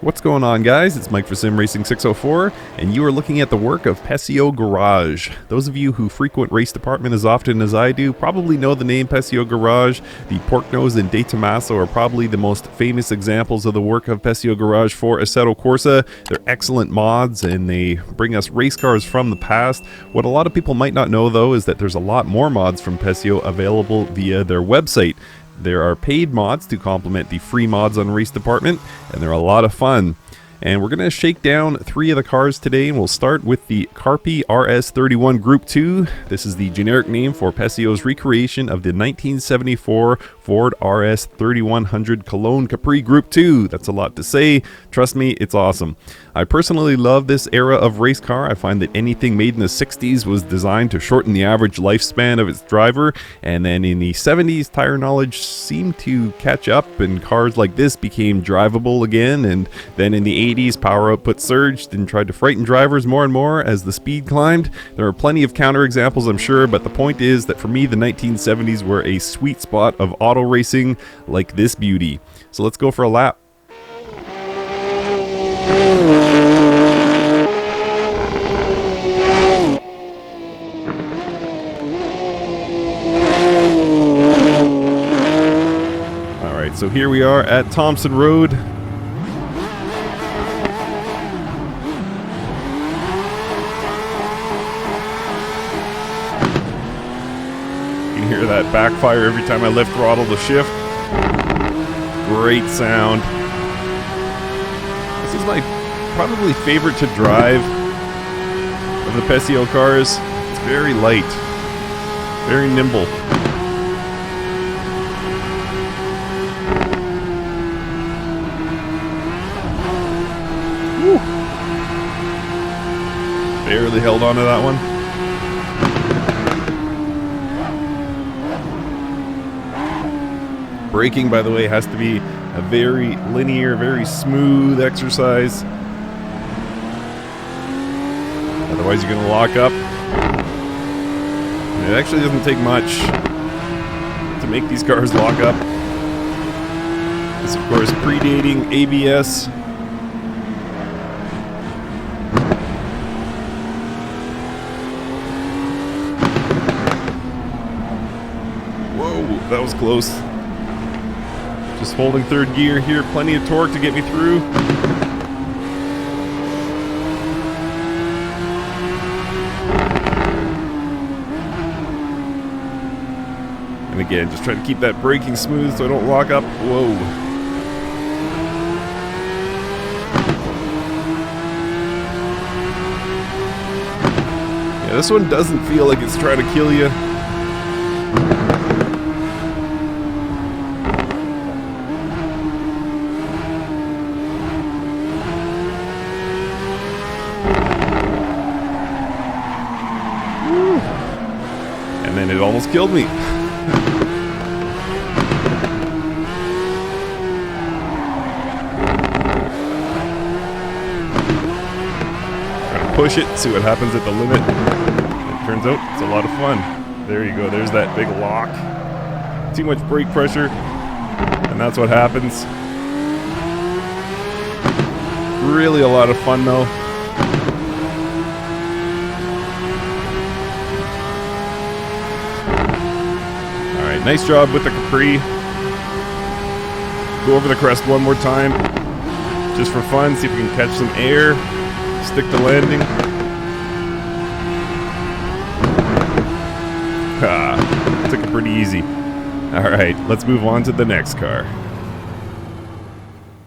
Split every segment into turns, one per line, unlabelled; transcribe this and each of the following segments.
What's going on, guys? It's Mike for Sim Racing 604, and you are looking at the work of Pessio Garage. Those of you who frequent race department as often as I do probably know the name Pessio Garage. The Porknose and De Tomaso are probably the most famous examples of the work of Pessio Garage for Assetto Corsa. They're excellent mods, and they bring us race cars from the past. What a lot of people might not know, though, is that there's a lot more mods from Pessio available via their website. There are paid mods to complement the free mods on Race Department, and they're a lot of fun. And we're going to shake down 3 of the cars today, and we'll start with the Capri RS31 Group 2. This is the generic name for Pessio's recreation of the 1974 Ford RS3100 Cologne Capri Group 2. That's a lot to say. Trust me, it's awesome. I personally love this era of race car. I find that anything made in the 60s was designed to shorten the average lifespan of its driver, and then in the 70s, tire knowledge seemed to catch up, and cars like this became drivable again, and then in the 80s, power output surged and tried to frighten drivers more and more as the speed climbed. There are plenty of counterexamples, I'm sure, but the point is that for me, the 1970s were a sweet spot of auto racing like this beauty. So let's go for a lap. Alright, so here we are at Thompson Road. Hear that backfire every time I lift throttle to shift. Great sound. This is my probably favorite to drive of the Pessio cars. It's very light, very nimble. Woo. Barely held on to that one. Braking, by the way, has to be a very linear, very smooth exercise. Otherwise, you're going to lock up. And it actually doesn't take much to make these cars lock up. This, of course, predating ABS. Whoa, that was close. Just holding third gear here, plenty of torque to get me through. And again, just try to keep that braking smooth so I don't lock up. Whoa. Yeah, this one doesn't feel like it's trying to kill you. And then it almost killed me. Trying to push it, see what happens at the limit. It turns out it's a lot of fun. There you go, there's that big lock. Too much brake pressure, and that's what happens. Really a lot of fun though. Nice job with the Capri. Go over the crest one more time, just for fun. See if we can catch some air. Stick the landing. Took it pretty easy. Alright, let's move on to the next car.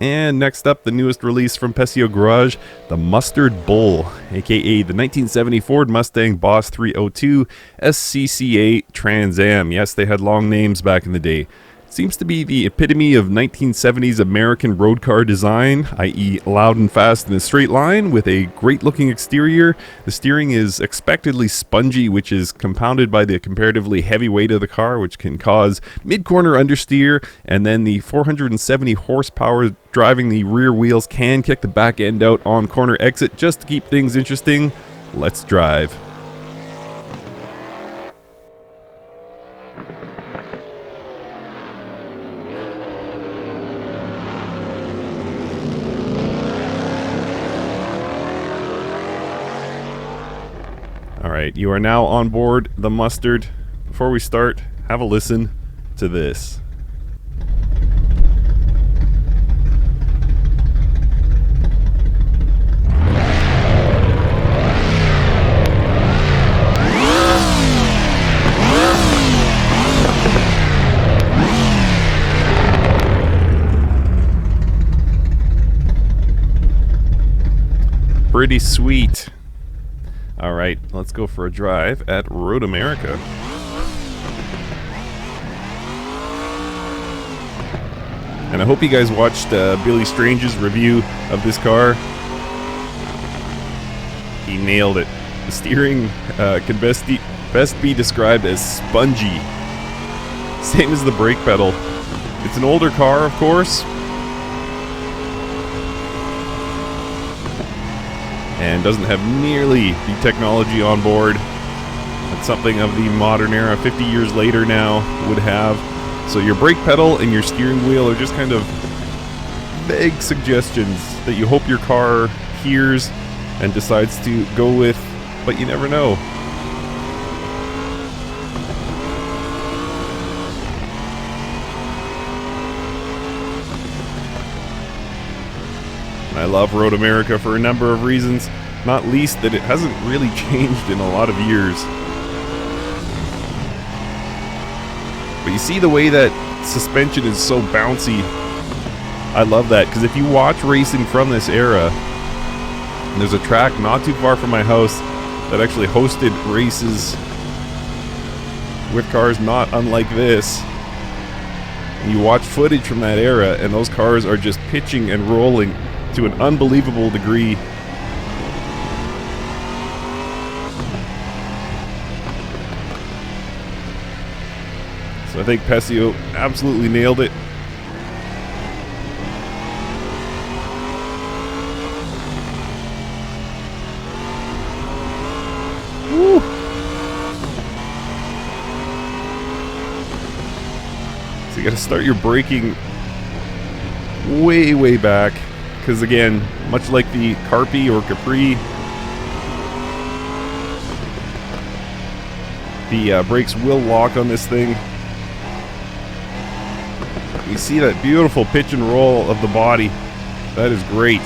And next up, the newest release from Pessio Garage, the Mustard Bull, aka the 1970 Ford Mustang Boss 302 SCCA Trans Am. Yes, they had long names back in the day. Seems to be the epitome of 1970s American road car design, i.e. loud and fast in a straight line with a great looking exterior. The steering is expectedly spongy, which is compounded by the comparatively heavy weight of the car, which can cause mid-corner understeer, and then the 470 horsepower driving the rear wheels can kick the back end out on corner exit just to keep things interesting. Let's drive. Alright, you are now on board the Mustard. Before we start, have a listen to this. Pretty sweet. Alright, let's go for a drive at Road America. And I hope you guys watched Billy Strange's review of this car. He nailed it. The steering can best be described as spongy. Same as the brake pedal. It's an older car, of course, and doesn't have nearly the technology on board that something of the modern era 50 years later now would have. So your brake pedal and your steering wheel are just kind of vague suggestions that you hope your car hears and decides to go with, but you never know. I love Road America for a number of reasons, not least that it hasn't really changed in a lot of years. But you see the way that suspension is so bouncy. I love that, because if you watch racing from this era, there's a track not too far from my house that actually hosted races with cars not unlike this. And you watch footage from that era, and those cars are just pitching and rolling to an unbelievable degree. So I think Pessio absolutely nailed it. Woo. So you gotta start your braking way back. Because again, much like the Carpi or Capri, the brakes will lock on this thing. You see that beautiful pitch and roll of the body. That is great.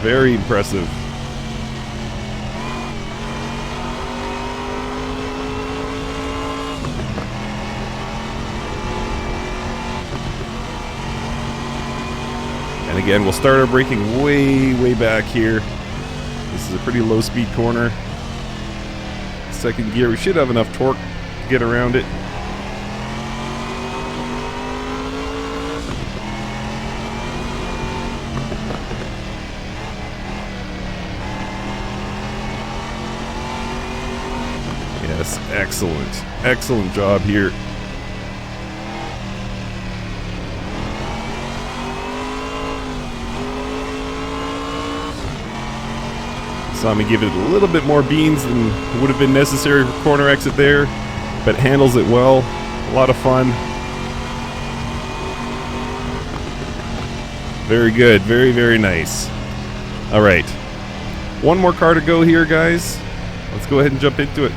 Very impressive. And again, we'll start our braking way back here. This is a pretty low speed corner. Second gear, we should have enough torque to get around it. Yes, excellent job here. Saw me give it a little bit more beans than would have been necessary for corner exit there, but handles it well. A lot of fun. Very good, very nice. All right, one more car to go here, guys. Let's go ahead and jump into it.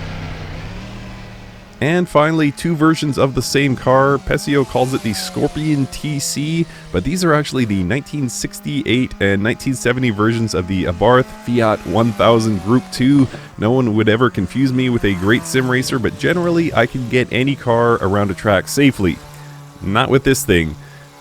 And finally, two versions of the same car. Pessio calls it the Scorpion TC, but these are actually the 1968 and 1970 versions of the Abarth Fiat 1000 Group 2. No one would ever confuse me with a great sim racer, but generally I can get any car around a track safely. Not with this thing.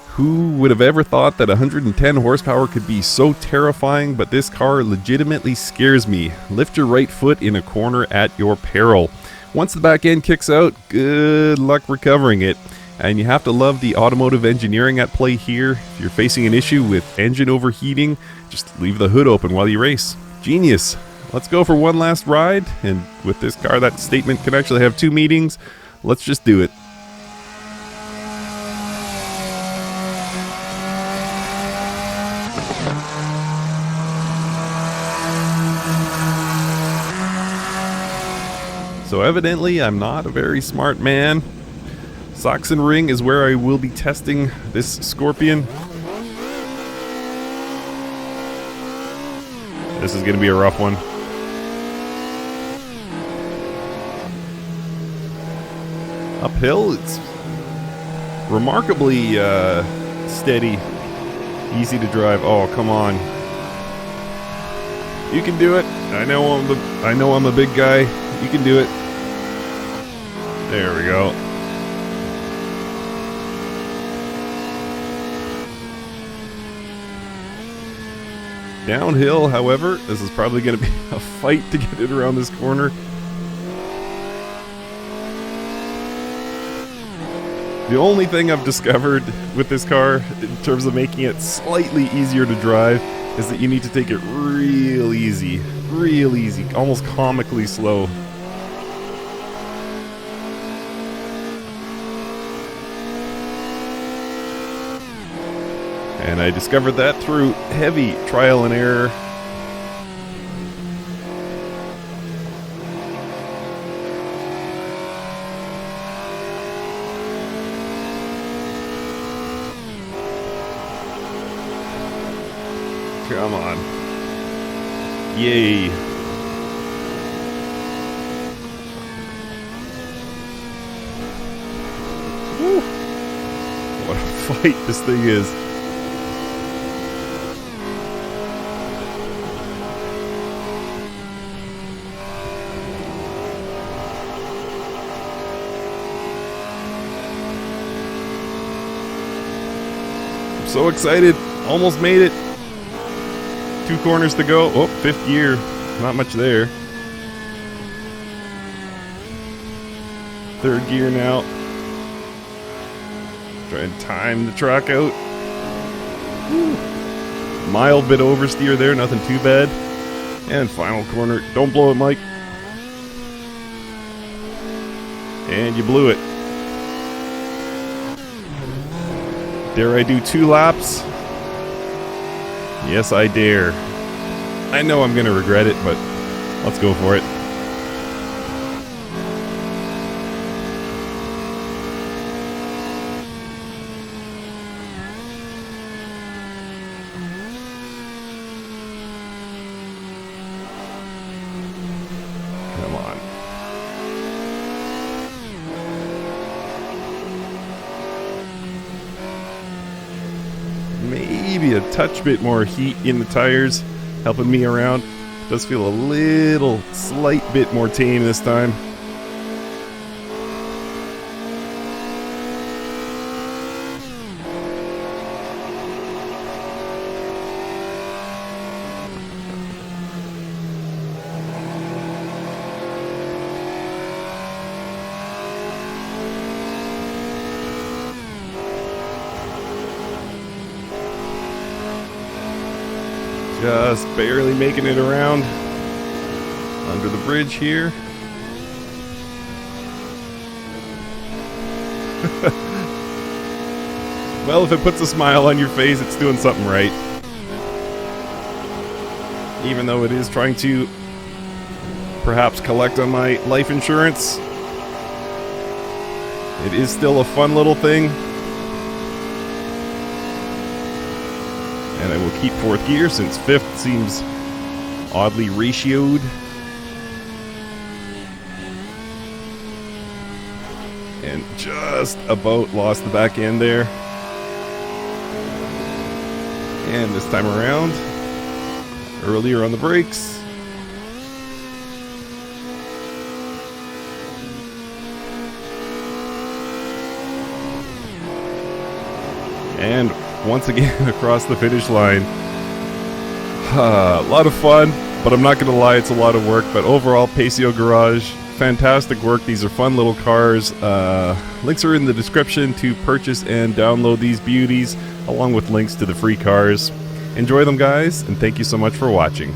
Who would have ever thought that 110 horsepower could be so terrifying, but this car legitimately scares me. Lift your right foot in a corner at your peril. Once the back end kicks out, good luck recovering it. And you have to love the automotive engineering at play here. If you're facing an issue with engine overheating, just leave the hood open while you race. Genius. Let's go for one last ride. And with this car, that statement can actually have two meanings. Let's just do it. So evidently, I'm not a very smart man. Sachsenring is where I will be testing this Scorpion. This is going to be a rough one. Uphill, it's remarkably steady, easy to drive. Oh, come on. You can do it. I know I'm a big guy. You can do it. There we go. Downhill, however, this is probably going to be a fight to get it around this corner. The only thing I've discovered with this car, in terms of making it slightly easier to drive, is that you need to take it real easy, almost comically slow. And I discovered that through heavy trial and error. Come on. Yay. Woo. What a fight this thing is. I'm so excited. Almost made it. 2 corners to go. Oh, 5th gear. Not much there. 3rd gear now. Try and time the truck out. Woo. Mild bit oversteer there, nothing too bad. And final corner. Don't blow it, Mike. And you blew it. Dare I do 2 laps? Yes, I dare. I know I'm going to regret it, but let's go for it. Come on. Maybe a touch bit more heat in the tires, helping me around. Does feel a slight bit more tame this time. Just barely making it around under the bridge here. Well, if it puts a smile on your face, it's doing something right. Even though it is trying to perhaps collect on my life insurance, it is still a fun little thing. And I will keep 4th gear since 5th seems oddly ratioed. And just about lost the back end there. And this time around, earlier on the brakes. And once again across the finish line. A lot of fun, but I'm not going to lie, it's a lot of work. But overall, Pessio Garage, fantastic work. These are fun little cars. Links are in the description to purchase and download these beauties, along with links to the free cars. Enjoy them, guys, and thank you so much for watching.